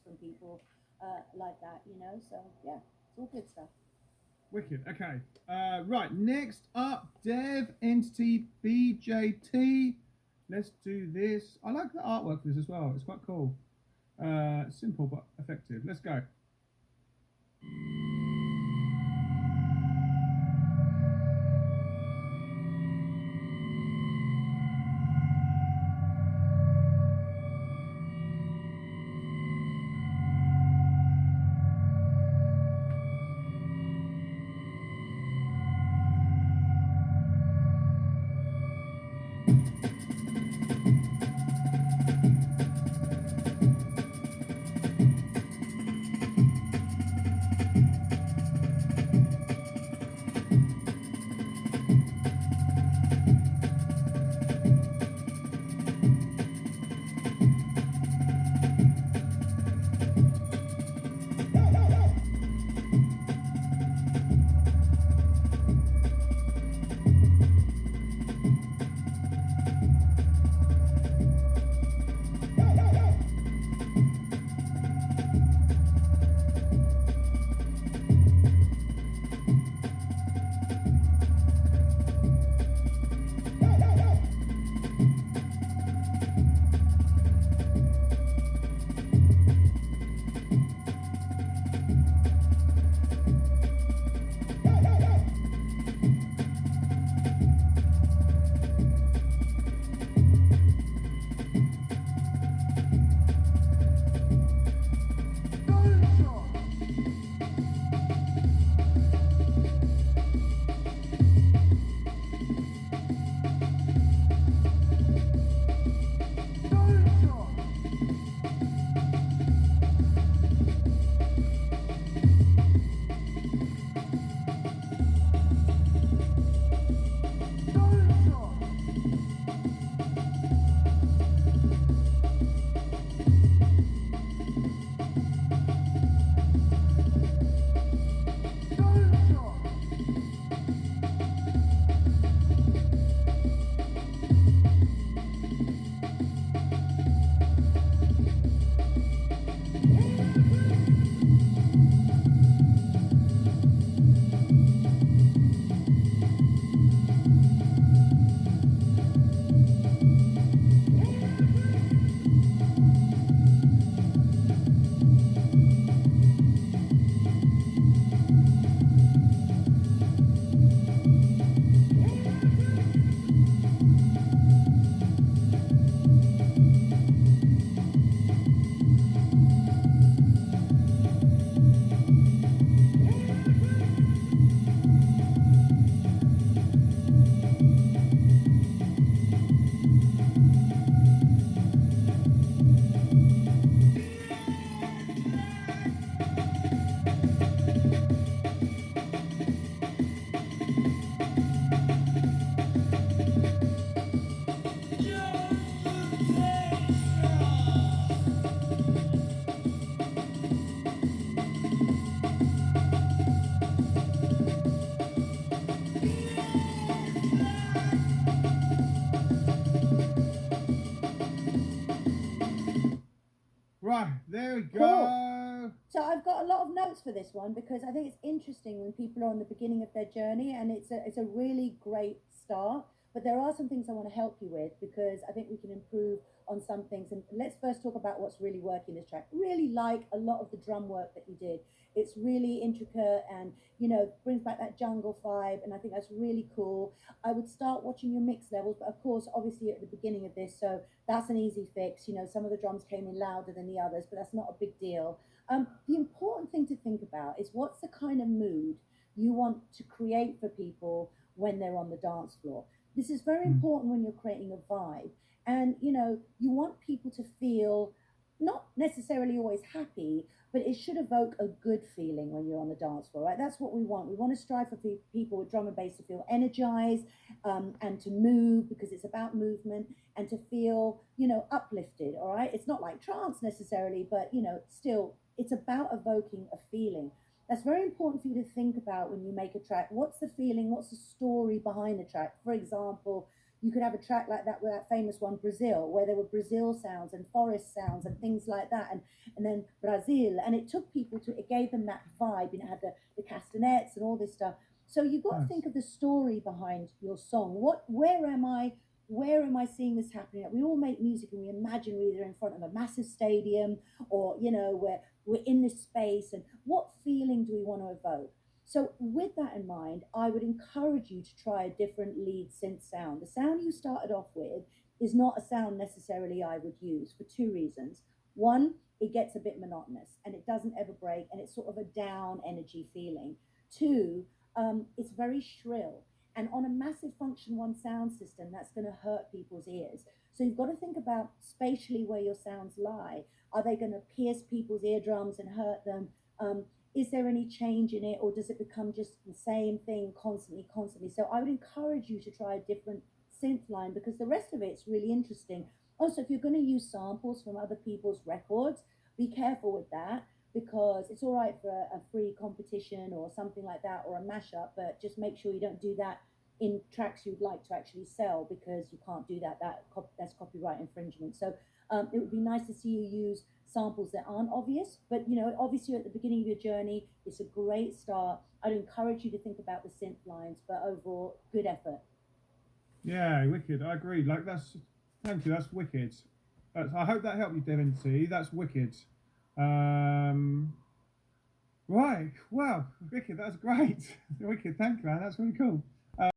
from people like that, you know. So yeah, it's all good stuff. Wicked. Okay. Right. Next up, Dev Entity BJT. Let's do this. I like the artwork for this as well. It's quite cool. Simple but effective. Let's go. Right. There we Cool. go. So I've got a lot of notes for this one because I think it's interesting when people are on the beginning of their journey, and it's a really great start. But there are some things I want to help you with because I think we can improve on some things. And let's first talk about what's really working this track. Really like a lot of the drum work that you did. It's really intricate and brings back that jungle vibe, and I think that's really cool. I would start watching your mix levels, but of course, obviously at the beginning of this, so that's an easy fix. Some of the drums came in louder than the others, but that's not a big deal. The important thing to think about is what's the kind of mood you want to create for people when they're on the dance floor. This is very Hmm. important when you're creating a vibe. And, you want people to feel not necessarily always happy, but it should evoke a good feeling when you're on the dance floor, right? That's what we want. We want to strive for people with drum and bass to feel energized and to move because it's about movement and to feel, uplifted, all right? It's not like trance necessarily, but, still, it's about evoking a feeling. That's very important for you to think about when you make a track. What's the feeling? What's the story behind the track? For example, You could have a track like that with that famous one, Brazil, where there were Brazil sounds and forest sounds and things like that, and then Brazil, and it took people to, it gave them that vibe. You know, it had the castanets and all this stuff. So you've got to Nice. think of the story behind your song. Where am I seeing this happening? We all make music and we imagine we're either in front of a massive stadium, or we're in this space, and what feeling do we want to evoke? So with that in mind, I would encourage you to try a different lead synth sound. The sound you started off with is not a sound necessarily I would use, for two reasons. One, it gets a bit monotonous and it doesn't ever break, and it's sort of a down energy feeling. Two, it's very shrill. And on a massive function one sound system, that's going to hurt people's ears. So you've got to think about spatially where your sounds lie. Are they going to pierce people's eardrums and hurt them? Is there any change in it, or does it become just the same thing constantly, constantly? So I would encourage you to try a different synth line, because the rest of it's really interesting. Also, if you're going to use samples from other people's records, be careful with that, because it's all right for a free competition or something like that, or a mashup, but just make sure you don't do that in tracks you'd like to actually sell, because you can't do that. That's copyright infringement. So it would be nice to see you use samples that aren't obvious, but obviously at the beginning of your journey, it's a great start. I'd encourage you to think about the synth lines, but overall, good effort. Yeah, wicked. I agree. Like thank you. That's wicked. I hope that helped you, Devin T. That's wicked. Right. Wow. Wicked. That's great. Wicked. Thank you, man. That's really cool.